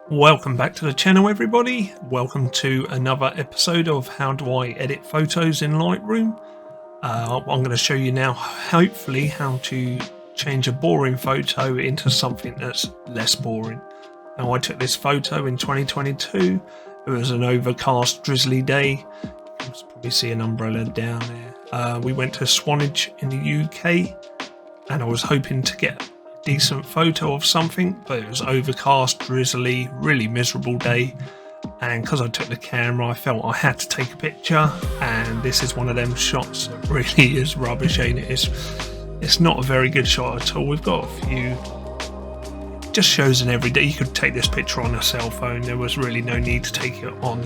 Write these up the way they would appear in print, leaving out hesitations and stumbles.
Welcome back to the channel, everybody. Welcome to another episode of How Do I Edit Photos in Lightroom. I'm going to show you now, hopefully, how to change a boring photo into something that's less boring. Now, I took this photo in 2022. It was an overcast, drizzly day. You can probably see an umbrella down there. We went to Swanage in the UK, and I was hoping to get decent photo of something, but it was overcast, drizzly, really miserable day, and because I took the camera I felt I had to take a picture, and this is one of them shots that really is rubbish, ain't it? It's not a very good shot at all. We've got a few, just shows an everyday. You could take this picture on a cell phone. There was really no need to take it on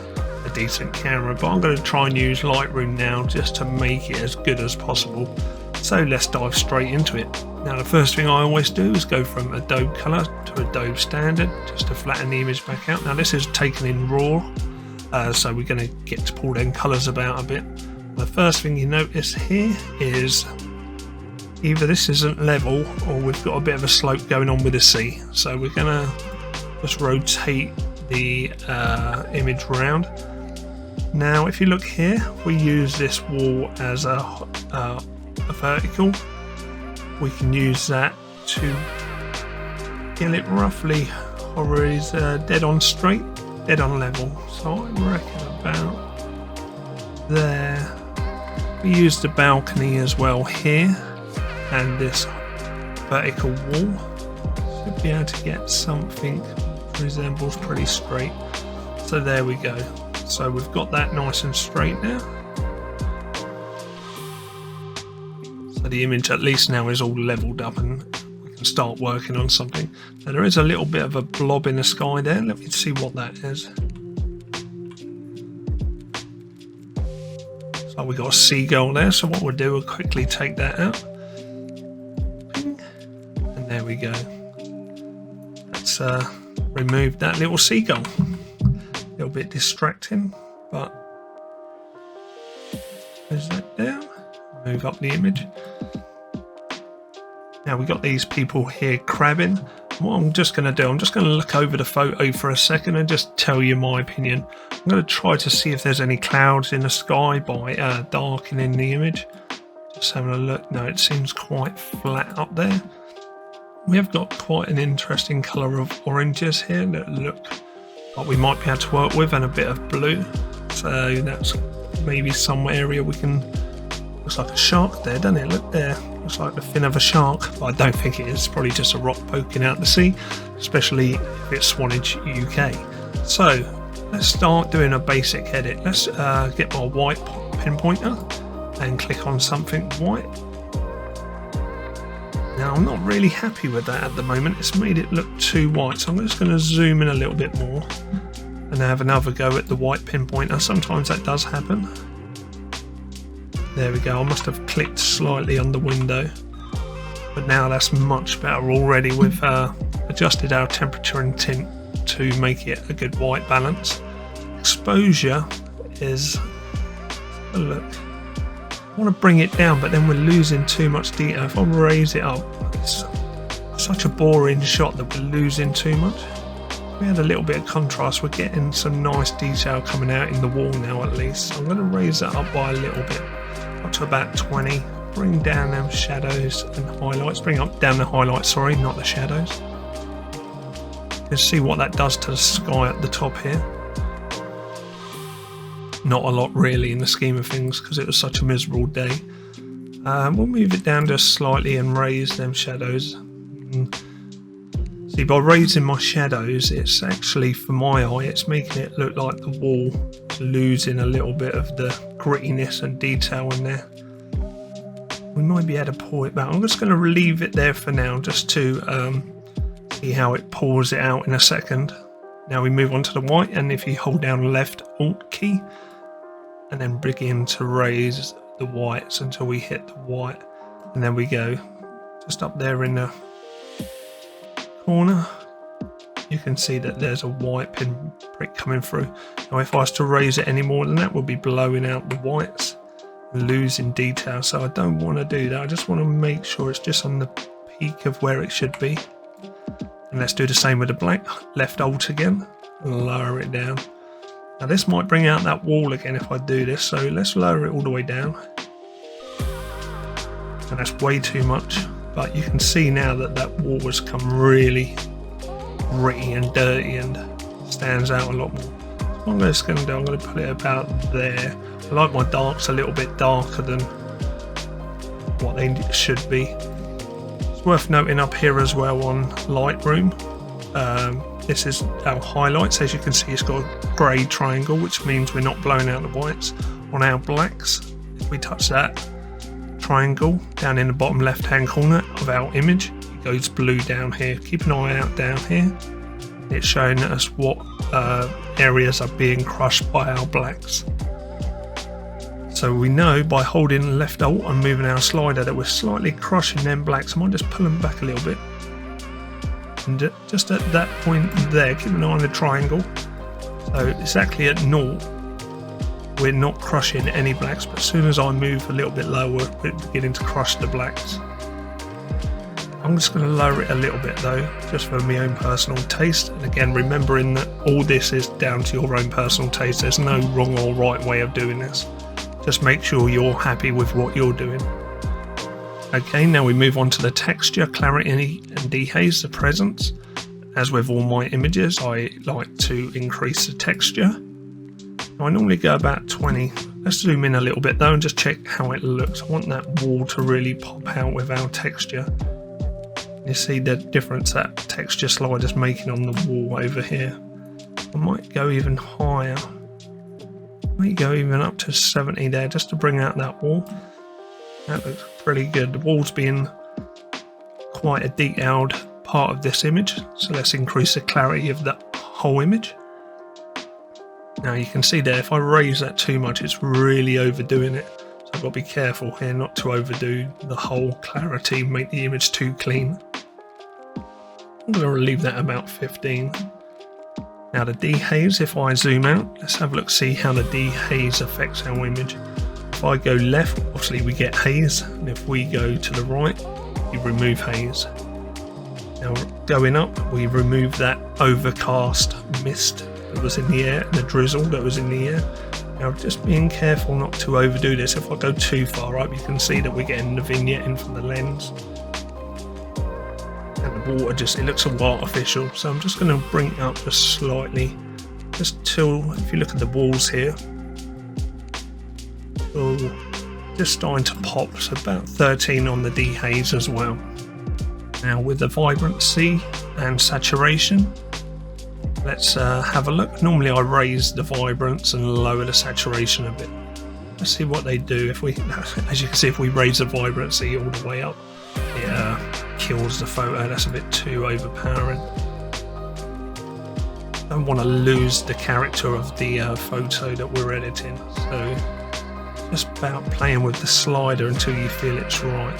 a decent camera, but I'm going to try and use Lightroom now just to make it as good as possible. So let's dive straight into it. Now, the first thing I always do is go from Adobe Color to Adobe Standard, just to flatten the image back out. Now, this is taken in RAW, so we're going to get to pull them colours about a bit. The first thing you notice here is either this isn't level or we've got a bit of a slope going on with the sea. So we're going to just rotate the image around. Now, if you look here, we use this wall as a vertical. We can use that to get it roughly dead on straight, dead on level. So I reckon about there. We use the balcony as well here, and this vertical wall. Should be able to get something that resembles pretty straight. So there we go. So we've got that nice and straight now. So the image at least now is all leveled up and we can start working on something. Now there is a little bit of a blob in the sky there. Let me see what that is. So we got a seagull there. So what we'll do, we'll quickly take that out. And there we go. Let's remove that little seagull. A little bit distracting, but is that down? Move up the image. Now we've got these people here crabbing. What I'm just going to do, I'm just going to look over the photo for a second and just tell you my opinion. I'm going to try to see if there's any clouds in the sky by darkening the image. Just having a look. No, it seems quite flat up there. We have got quite an interesting colour of oranges here that look like we might be able to work with, and a bit of blue. So that's maybe some area we can. Looks like a shark there, doesn't it? Look there. Looks like the fin of a shark. But I don't think it is. It's probably just a rock poking out the sea, especially if it's Swanage, UK. So let's start doing a basic edit. Let's get my white pinpointer and click on something white. Now, I'm not really happy with that at the moment. It's made it look too white. So I'm just going to zoom in a little bit more and have another go at the white pinpointer. Sometimes that does happen. There we go. I must have clicked slightly on the window, but now that's much better already. We've adjusted our temperature and tint to make it a good white balance. Exposure is, look, I want to bring it down, but then we're losing too much detail. If I raise it up, it's such a boring shot that we're losing too much. We had a little bit of contrast. We're getting some nice detail coming out in the wall now, at least. So I'm going to raise that up by a little bit, up to about 20. Bring down them shadows and highlights. Bring up down the highlights, sorry, not the shadows. You can see what that does to the sky at the top here. Not a lot really in the scheme of things because it was such a miserable day. We'll move it down just slightly and raise them shadows. See, by raising my shadows, it's actually, for my eye, it's making it look like the wall is losing a little bit of the grittiness and detail in there. We might be able to pull it back. I'm just going to leave it there for now, just to see how it pulls it out in a second. Now we move on to the white, and if you hold down left Alt key, and then begin to raise the whites until we hit the white, and then we go just up there in the corner. You can see that there's a white pinprick coming through. Now if I was to raise it any more than that, we'll be blowing out the whites and losing detail, so I don't want to do that. I just want to make sure it's just on the peak of where it should be. And let's do the same with the black. Left Alt again, and lower it down. Now this might bring out that wall again if I do this, so let's lower it all the way down. And that's way too much, but you can see now that that wall has come really gritty and dirty and stands out a lot more. What I'm just going to do, I'm going to put it about there. I like my darks a little bit darker than what they should be. It's worth noting up here as well on Lightroom, this is our highlights. As you can see, it's got a grey triangle, which means we're not blowing out the whites. On our blacks, if we touch that triangle down in the bottom left hand corner of our image, it goes blue down here. Keep an eye out down here. It's showing us what areas are being crushed by our blacks. So we know by holding left alt and moving our slider that we're slightly crushing them blacks. I might just pull them back a little bit. And just at that point there, keep an eye on the triangle. So exactly at 0, we're not crushing any blacks, but as soon as I move a little bit lower, we're beginning to crush the blacks. I'm just going to lower it a little bit though, just for my own personal taste. And again, remembering that all this is down to your own personal taste. There's no wrong or right way of doing this. Just make sure you're happy with what you're doing. Okay, now we move on to the texture, clarity and dehaze, the presence. As with all my images, I like to increase the texture. I normally go about 20. Let's zoom in a little bit though and just check how it looks. I want that wall to really pop out with our texture. You see the difference that texture slider is making on the wall over here. I might go even higher. I might go even up to 70 there just to bring out that wall. That looks pretty good. The wall's being quite a detailed part of this image, so let's increase the clarity of that whole image. Now you can see there, if I raise that too much, it's really overdoing it. So I've got to be careful here not to overdo the whole clarity, make the image too clean. I'm going to leave that about 15. Now the dehaze, if I zoom out, let's have a look, see how the dehaze affects our image. If I go left, obviously we get haze, and if we go to the right, we remove haze. Now going up, we remove that overcast mist that was in the air and the drizzle that was in the air. Now just being careful not to overdo this. If I go too far up, you can see that we're getting the vignette in from the lens. And the water just, it looks a little artificial, so I'm just going to bring it up just slightly, just till, if you look at the walls here, so just starting to pop, so about 13 on the dehaze as well. Now with the vibrancy and saturation, let's have a look. Normally I raise the vibrance and lower the saturation a bit. Let's see what they do. If we, as you can see, if we raise the vibrancy all the way up, it kills the photo. That's a bit too overpowering. Don't want to lose the character of the photo that we're editing. So just about playing with the slider until you feel it's right.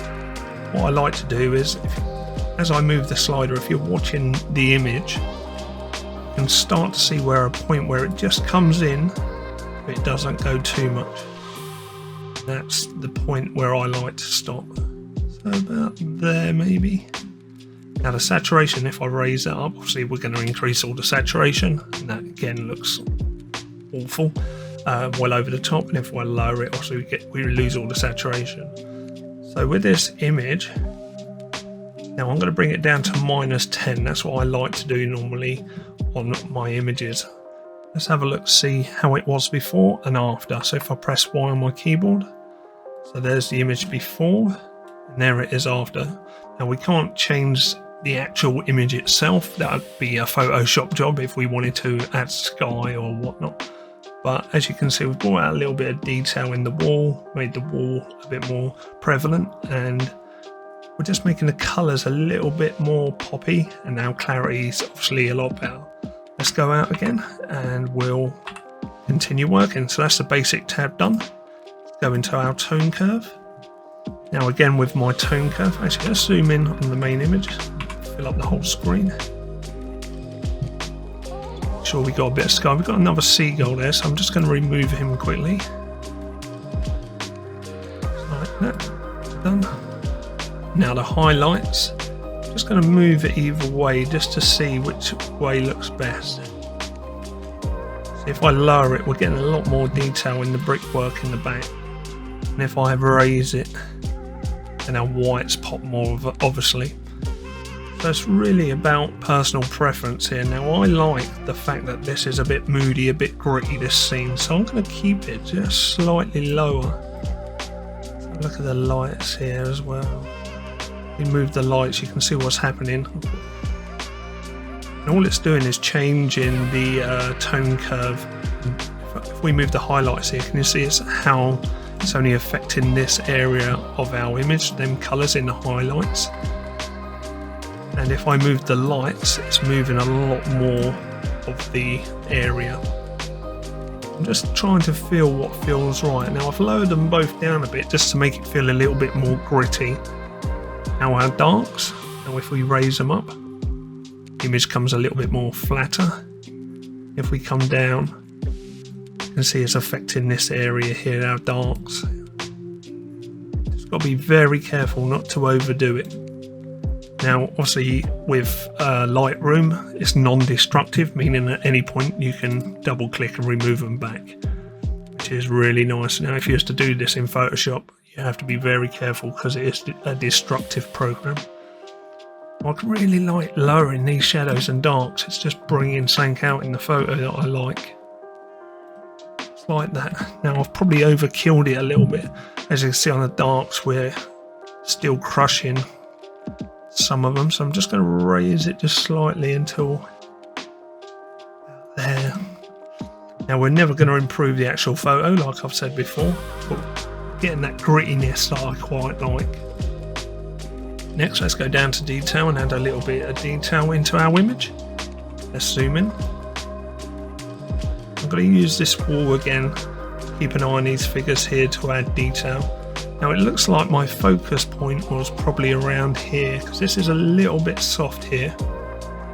What I like to do is, as I move the slider, if you're watching the image, you can start to see where a point where it just comes in, but it doesn't go too much. That's the point where I like to stop. So about there maybe. Now the saturation, if I raise that up, obviously we're going to increase all the saturation, and that again looks awful, well over the top. And if I lower it, also we lose all the saturation. So with this image, now I'm going to bring it down to -10. That's what I like to do normally on my images. Let's have a look, see how it was before and after. So if I press Y on my keyboard, so there's the image before, and there it is after. Now we can't change the actual image itself. That would be a Photoshop job if we wanted to add sky or whatnot. But as you can see, we've brought out a little bit of detail in the wall, made the wall a bit more prevalent, and we're just making the colours a little bit more poppy, and now clarity is obviously a lot better. Let's go out again and we'll continue working. So that's the basic tab done. Let's go into our tone curve. Now again with my tone curve, actually let's zoom in on the main image, fill up the whole screen. Make sure we got a bit of sky. We've got another seagull there, so I'm just going to remove him quickly. Like that, done. Now the highlights, just going to move it either way just to see which way looks best. So if I lower it, we're getting a lot more detail in the brickwork in the back. And if I raise it, then our whites pop more, obviously. So it's really about personal preference here. Now I like the fact that this is a bit moody, a bit gritty, this scene, so I'm going to keep it just slightly lower. Look at the lights here as well. You move the lights, you can see what's happening. And all it's doing is changing the tone curve. If we move the highlights here, can you see it's how it's only affecting this area of our image, them colours in the highlights. And if I move the lights, it's moving a lot more of the area. I'm just trying to feel what feels right. Now I've lowered them both down a bit just to make it feel a little bit more gritty. Now our darks, now if we raise them up, the image comes a little bit more flatter. If we come down, you can see it's affecting this area here, our darks. Just got to be very careful not to overdo it. Now obviously with Lightroom it's non-destructive, meaning at any point you can double click and remove them back, which is really nice. Now if you used to do this in Photoshop, you have to be very careful because it is a destructive program. I really like lowering these shadows and darks, it's just bringing something out in the photo that I like. It's like that. Now I've probably overkilled it a little bit. As you can see on the darks, we're still crushing some of them, so I'm just going to raise it just slightly until there. Now we're never going to improve the actual photo like I've said before, but getting that grittiness that I quite like. Next let's go down to detail and add a little bit of detail into our image. Let's zoom in. I'm going to use this wall again, keep an eye on these figures here to add detail. Now it looks like my focus point was probably around here because this is a little bit soft here.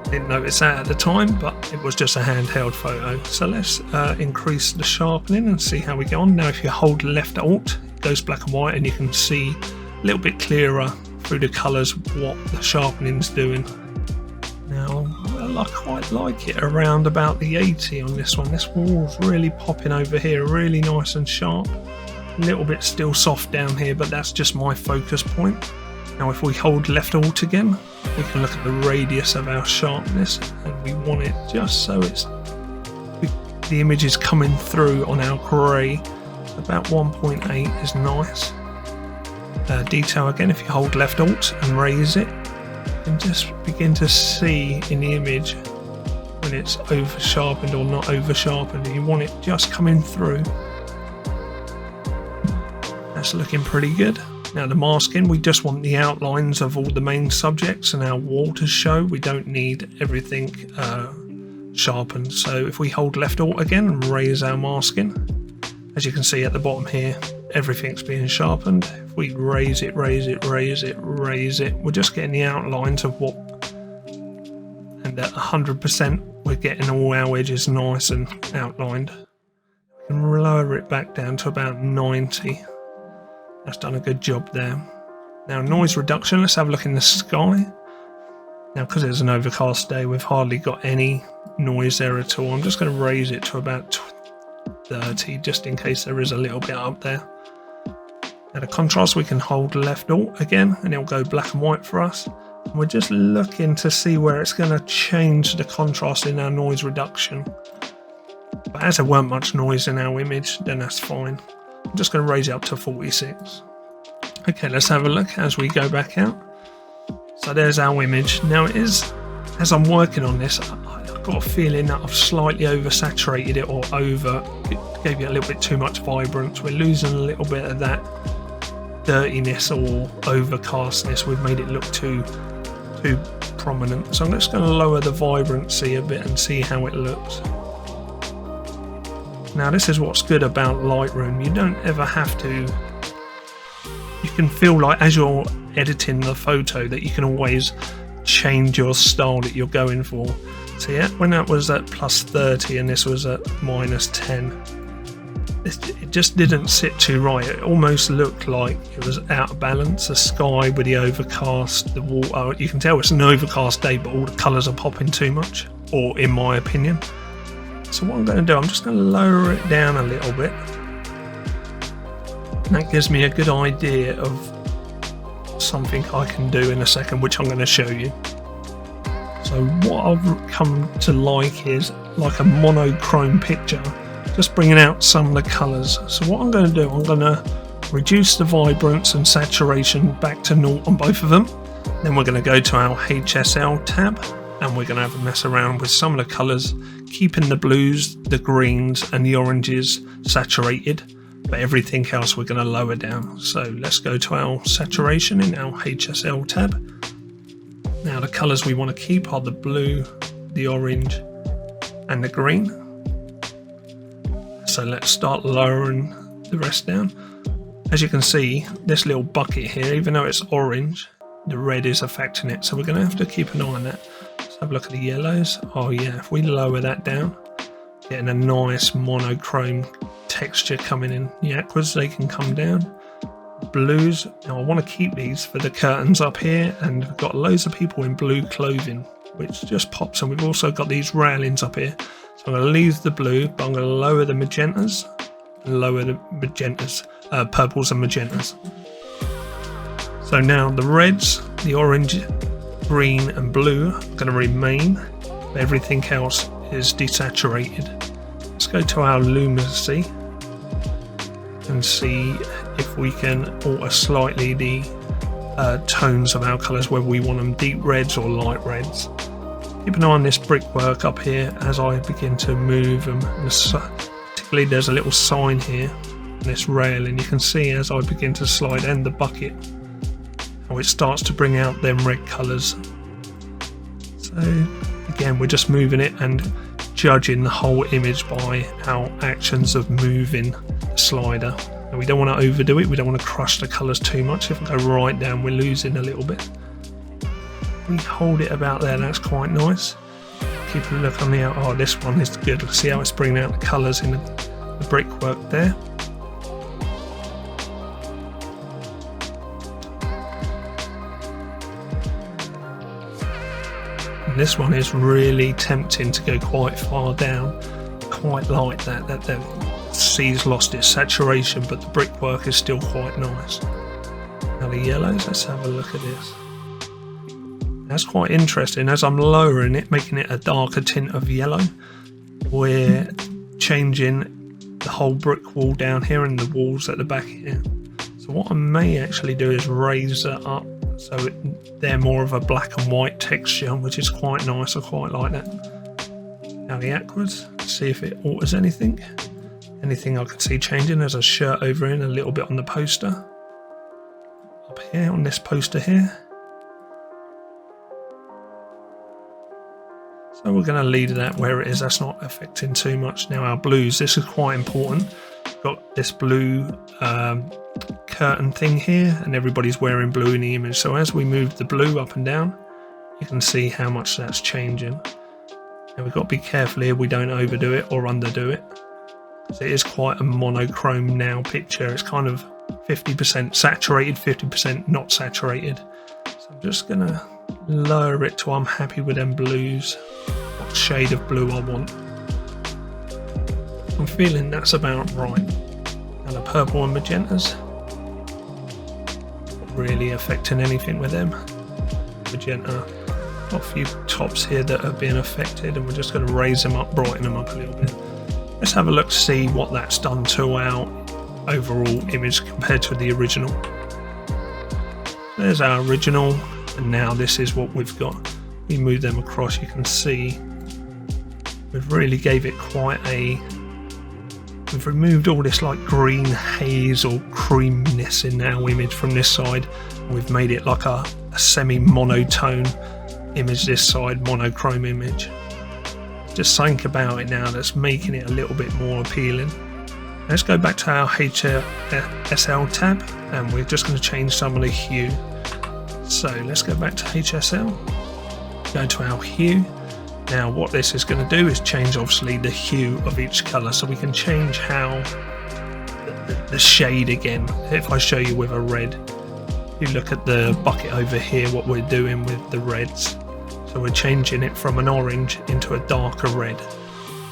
Didn't notice that at the time, but it was just a handheld photo. So let's increase the sharpening and see how we go on. Now if you hold left alt, it goes black and white and you can see a little bit clearer through the colours what the sharpening's doing. Now well, I quite like it around about the 80 on this one. This wall's really popping over here, really nice and sharp. A little bit still soft down here, but that's just my focus point. Now if we hold left alt again, we can look at the radius of our sharpness, and we want it just so it's the image is coming through on our grey. About 1.8 is nice. Detail again, if you hold left alt and raise it, you can just begin to see in the image when it's over sharpened or not over sharpened. You want it just coming through. That's looking pretty good. Now the masking, we just want the outlines of all the main subjects and our wall to show. We don't need everything sharpened. So if we hold left alt again and raise our masking, as you can see at the bottom here, everything's being sharpened. If we raise it, raise it, raise it, raise it, we're just getting the outlines of what, and at 100% we're getting all our edges nice and outlined. We can lower it back down to about 90. That's done a good job there. Now noise reduction, let's have a look in the sky. Now because it's an overcast day, we've hardly got any noise there at all. I'm just going to raise it to about 30 just in case there is a little bit up there. Now the contrast, we can hold left alt again and it'll go black and white for us. And we're just looking to see where it's going to change the contrast in our noise reduction. But as there weren't much noise in our image, then that's fine. I'm just going to raise it up to 46. Okay, let's have a look as we go back out. So there's our image. Now it is, as I'm working on this, I've got a feeling that I've slightly oversaturated it or gave it a little bit too much vibrance. We're losing a little bit of that dirtiness or overcastness. We've made it look too prominent. So I'm just going to lower the vibrancy a bit and see how it looks. Now this is what's good about Lightroom. You don't ever have to, you can feel like as you're editing the photo that you can always change your style that you're going for. So yeah, when that was at plus 30 and this was at minus 10, it just didn't sit too right. It almost looked like it was out of balance. The sky with the overcast, the water, you can tell it's an overcast day, but all the colours are popping too much, or in my opinion. So what I'm going to do, I'm just going to lower it down a little bit. And that gives me a good idea of something I can do in a second, which I'm going to show you. So what I've come to like is like a monochrome picture, just bringing out some of the colours. So what I'm going to do, I'm going to reduce the vibrance and saturation back to 0 on both of them. Then we're going to go to our HSL tab and we're going to have a mess around with some of the colours, keeping the blues, the greens and the oranges saturated, but everything else we're going to lower down. So let's go to our saturation in our HSL tab. Now the colours we want to keep are the blue, the orange and the green. So let's start lowering the rest down. As you can see, this little bucket here, even though it's orange, the red is affecting it. So we're going to have to keep an eye on that. Let's have a look at the yellows. Oh yeah, if we lower that down, getting a nice monochrome texture coming in. The aquas, they can come down. Blues, now I want to keep these for the curtains up here, and we've got loads of people in blue clothing, which just pops, and we've also got these railings up here. So I'm going to leave the blue, but I'm going to lower the magentas and lower the magentas, purples and magentas. So now the reds, the orange, green and blue are going to remain, but everything else is desaturated. Let's go to our luminosity and see if we can alter slightly the tones of our colours, whether we want them deep reds or light reds. Keep an eye on this brickwork up here as I begin to move them. Particularly there's a little sign here, and this rail, and you can see as I begin to slide and the bucket, how it starts to bring out them red colours. So again, we're just moving it and judging the whole image by our actions of moving the slider. And we don't want to overdo it, we don't want to crush the colours too much. If we go right down, we're losing a little bit. We hold it about there, that's quite nice. Keep a look on the out. Oh, this one is good. See how it's bringing out the colours in the brickwork there. And this one is really tempting to go quite far down. Quite like that the sea's lost its saturation, but the brickwork is still quite nice. Now the yellows, let's have a look at this. That's quite interesting. As I'm lowering it, making it a darker tint of yellow, we're changing the whole brick wall down here and the walls at the back here. So what I may actually do is raise it up so they're more of a black and white texture, which is quite nice. I quite like that. Now the aquas, see if it alters anything. Anything I can see changing. There's a shirt over in a little bit on the poster. Up here on this poster here. So we're going to leave that where it is, that's not affecting too much. Now our blues, this is quite important. We've got this blue curtain thing here, and everybody's wearing blue in the image. So as we move the blue up and down, you can see how much that's changing. Now we've got to be careful here we don't overdo it or underdo it. So it is quite a monochrome now picture. It's kind of 50% saturated, 50% not saturated. So I'm just going to lower it till I'm happy with them blues, what shade of blue I want. I'm feeling that's about right. And the purple and magentas, not really affecting anything with them. Magenta, got a few tops here that are being affected, and we're just going to raise them up, brighten them up a little bit. Let's have a look to see what that's done to our overall image compared to the original. There's our original. And now this is what we've got. We move them across, you can see we've really gave it quite a, we've removed all this like green haze or creaminess in our image from this side. We've made it like a semi-monotone image this side, monochrome image. Just think about it now, that's making it a little bit more appealing. Let's go back to our HSL tab, and we're just going to change some of the hue. So let's go back to HSL, go to our hue. Now what this is going to do is change obviously the hue of each colour, so we can change how the shade again. If I show you with a red, you look at the bucket over here, what we're doing with the reds. So we're changing it from an orange into a darker red,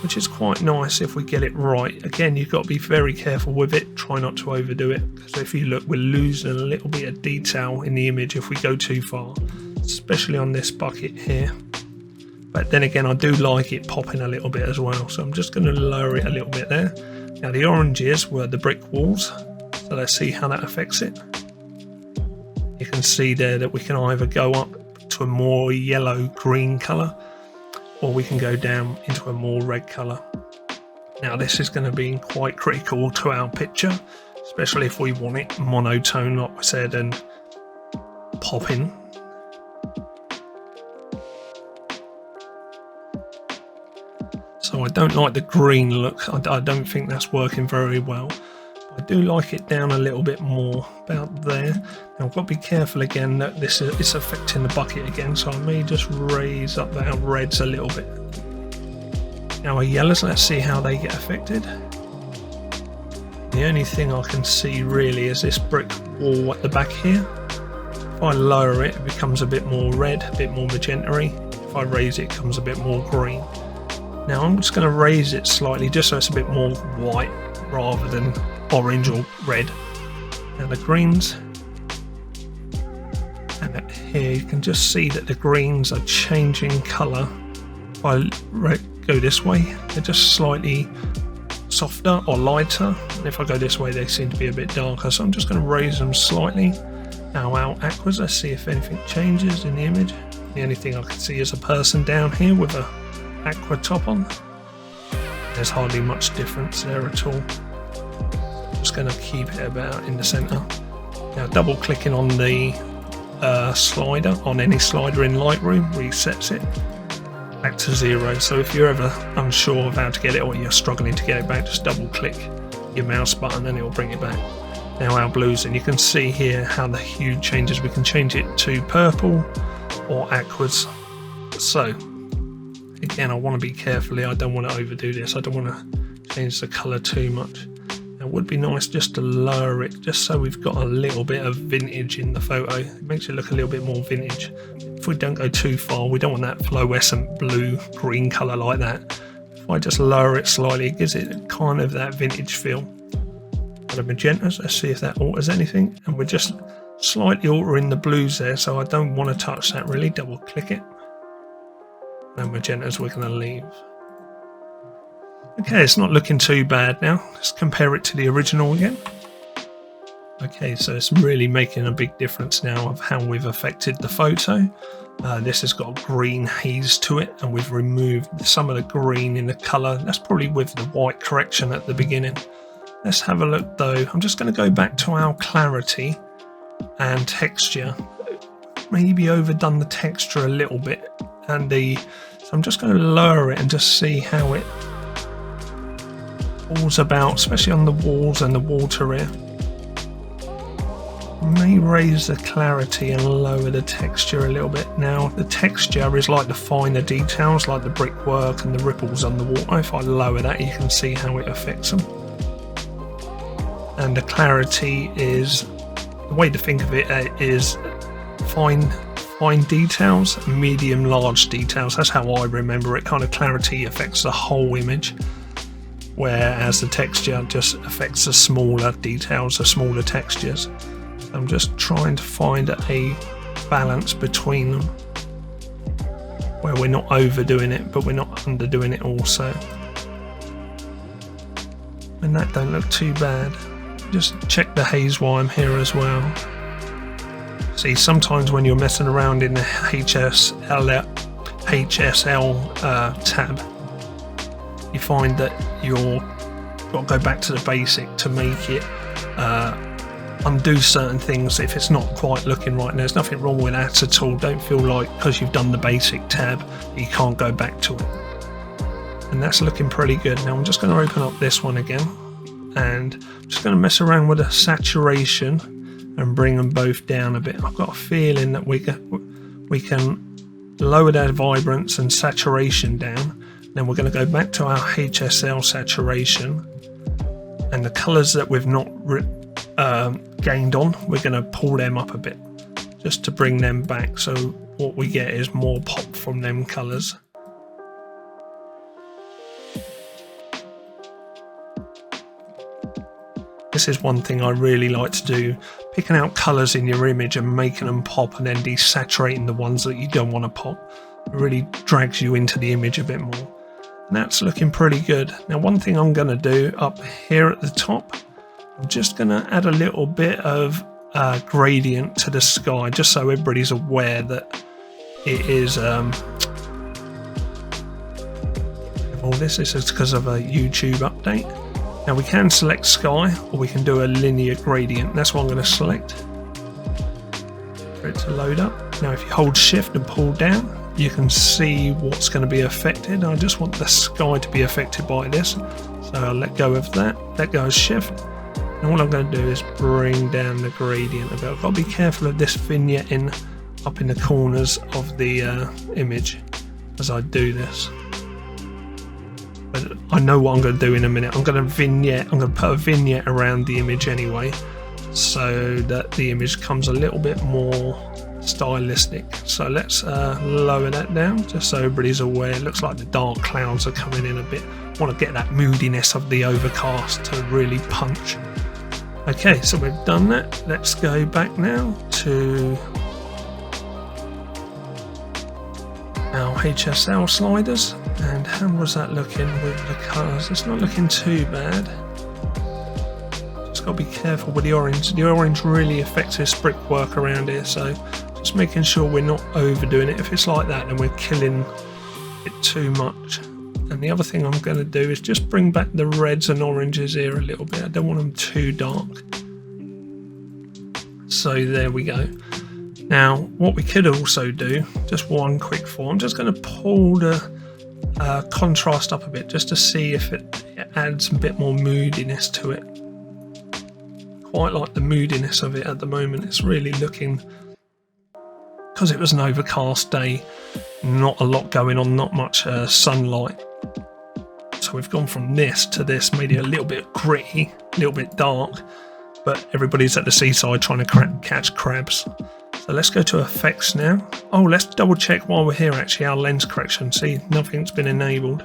which is quite nice if we get it right. Again, you've got to be very careful with it. Try not to overdo it, because if you look, we're losing a little bit of detail in the image if we go too far, especially on this bucket here. But then again, I do like it popping a little bit as well, so I'm just going to lower it a little bit there. Now the oranges were the brick walls, so let's see how that affects it. You can see there that we can either go up to a more yellow green colour, or we can go down into a more red colour. Now this is going to be quite critical to our picture, especially if we want it monotone like I said and popping. So I don't like the green look, I don't think that's working very well. I do like it down a little bit more, about there. Now I've got to be careful again that this is affecting the bucket again, so I may just raise up our reds a little bit. Now our yellows, let's see how they get affected. The only thing I can see really is this brick wall at the back here. If I lower it, it becomes a bit more red, a bit more magenta-y. If I raise it, it becomes a bit more green. Now I'm just going to raise it slightly just so it's a bit more white rather than orange or red. Now the greens, and here you can just see that the greens are changing colour. If I go this way, they're just slightly softer or lighter, and if I go this way they seem to be a bit darker, so I'm just going to raise them slightly. Now our aquas, let's see if anything changes in the image. The only thing I can see is a person down here with a aqua top on. There's hardly much difference there at all. Just going to keep it about in the center. Now double clicking on the slider, on any slider in Lightroom, resets it back to 0. So if you're ever unsure of how to get it, or you're struggling to get it back, just double click your mouse button and it will bring it back. Now our blues, and you can see here how the hue changes. We can change it to purple or aquas. So again, I want to be careful here. I don't want to overdo this. I don't want to change the color too much. It would be nice just to lower it, just so we've got a little bit of vintage in the photo. It makes it look a little bit more vintage. If we don't go too far, we don't want that fluorescent blue green colour like that. If I just lower it slightly, it gives it kind of that vintage feel. The magentas, let's see if that alters anything. And we're just slightly altering the blues there, so I don't want to touch that really. Double click it. And magentas we're going to leave. Okay, it's not looking too bad now. Let's compare it to the original again. Okay, so it's really making a big difference now of how we've affected the photo. This has got a green haze to it, and we've removed some of the green in the colour. That's probably with the white correction at the beginning. Let's have a look though. I'm just going to go back to our clarity and texture. Maybe overdone the texture a little bit, and so I'm just going to lower it and just see how it falls about, especially on the walls and the water here. May raise the clarity and lower the texture a little bit. Now the texture is like the finer details, like the brickwork and the ripples on the water. If I lower that, you can see how it affects them. And the clarity is, the way to think of it is fine details, medium, large details. That's how I remember it. Kind of clarity affects the whole image, whereas the texture just affects the smaller details, the smaller textures. I'm just trying to find a balance between them, where we're not overdoing it, but we're not underdoing it also. And that don't look too bad. Just check the haze while I'm here as well. See, sometimes when you're messing around in the HSL tab, you find that you've got to go back to the basic to make it undo certain things if it's not quite looking right. And there's nothing wrong with that at all. Don't feel like because you've done the basic tab you can't go back to it. And that's looking pretty good. Now I'm just going to open up this one again, and I'm just going to mess around with the saturation and bring them both down a bit. I've got a feeling that we can lower that vibrance and saturation down. Then we're going to go back to our HSL saturation, and the colors that we've not gained on, we're going to pull them up a bit just to bring them back, so what we get is more pop from them colors. This is one thing I really like to do, picking out colors in your image and making them pop, and then desaturating the ones that you don't want to pop. It really drags you into the image a bit more. And that's looking pretty good. Now, one thing I'm going to do up here at the top, I'm just going to add a little bit of gradient to the sky, just so everybody's aware that it is all this is because of a YouTube update. Now we can select sky, or we can do a linear gradient. That's what I'm going to select for it to load up. Now if you hold shift and pull down, you can see what's going to be affected. I just want the sky to be affected by this, so I'll let go of that, let go of shift, and all I'm going to do is bring down the gradient a bit. I've got to be careful of this vignetting up in the corners of the image as I do this. But I know what I'm going to do in a minute. I'm going to put a vignette around the image anyway, so that the image comes a little bit more stylistic. So let's lower that down just so everybody's aware. It looks like the dark clouds are coming in a bit. I want to get that moodiness of the overcast to really punch. Okay, so we've done that. Let's go back now to our HSL sliders, and how was that looking with the colours? It's not looking too bad. Just got to be careful with the orange. The orange really affects this brickwork around here, so just making sure we're not overdoing it. If it's like that, then we're killing it too much. And the other thing I'm going to do is just bring back the reds and oranges here a little bit. I don't want them too dark. So there we go. Now what we could also do, just one quick thought, I'm just going to pull the contrast up a bit just to see if it adds a bit more moodiness to it. Quite like the moodiness of it at the moment. It's really looking, because it was an overcast day, not a lot going on, not much sunlight. So we've gone from this to this, made it a little bit gritty, a little bit dark, but everybody's at the seaside trying to catch crabs. So let's go to effects now. Oh, let's double check while we're here actually our lens correction. See, nothing's been enabled.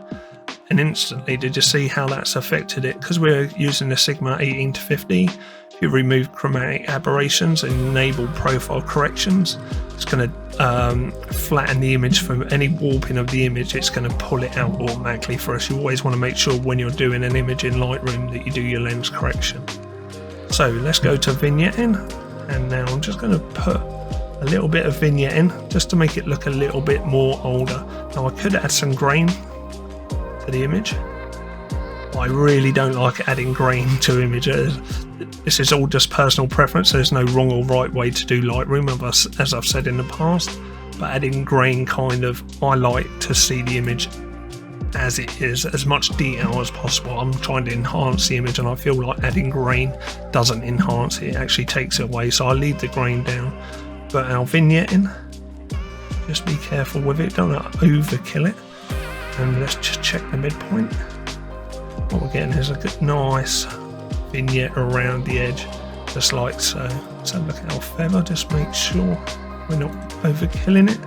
And instantly, did you see how that's affected it? Because we're using the Sigma 18 to 50, if you remove chromatic aberrations and enable profile corrections, it's going to flatten the image. For any warping of the image, it's going to pull it out automatically for us. You always want to make sure when you're doing an image in Lightroom that you do your lens correction. So let's go to vignetting, and now I'm just going to put a little bit of vignetting just to make it look a little bit more older. Now I could add some grain to the image. I really don't like adding grain to images. This is all just personal preference. There's no wrong or right way to do Lightroom, as I've said in the past. But adding grain I like to see the image as it is, as much detail as possible. I'm trying to enhance the image, and I feel like adding grain doesn't enhance it, it actually takes it away. So I leave the grain down. But our vignetting, just be careful with it, don't overkill it. And let's just check the midpoint. What we're getting is a good nice vignette around the edge, just like so. So look at our feather, just make sure we're not overkilling it.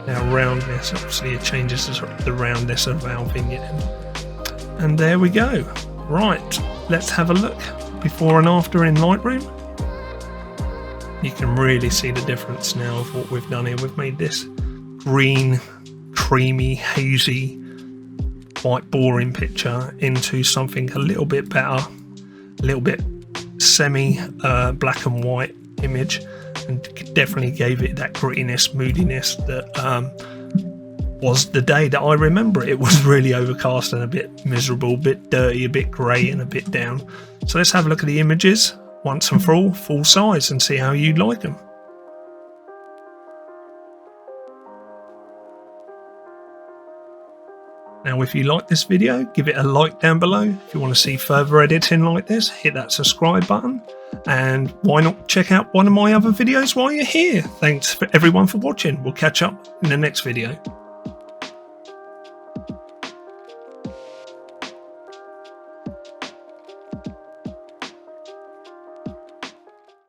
Now roundness, obviously it changes the roundness of our vignetting. And there we go. Right, let's have a look before and after in Lightroom. You can really see the difference now of what we've done here. We've made this green, creamy, hazy, quite boring picture into something a little bit better, a little bit semi black and white image, and definitely gave it that grittiness, moodiness that was the day that I remember. It was really overcast and a bit miserable, a bit dirty, a bit grey and a bit down. So let's have a look at the images once and for all, full size, and see how you like them. Now if you like this video, give it a like down below. If you want to see further editing like this, hit that subscribe button, and why not check out one of my other videos while you're here. Thanks for everyone for watching. We'll catch up in the next video.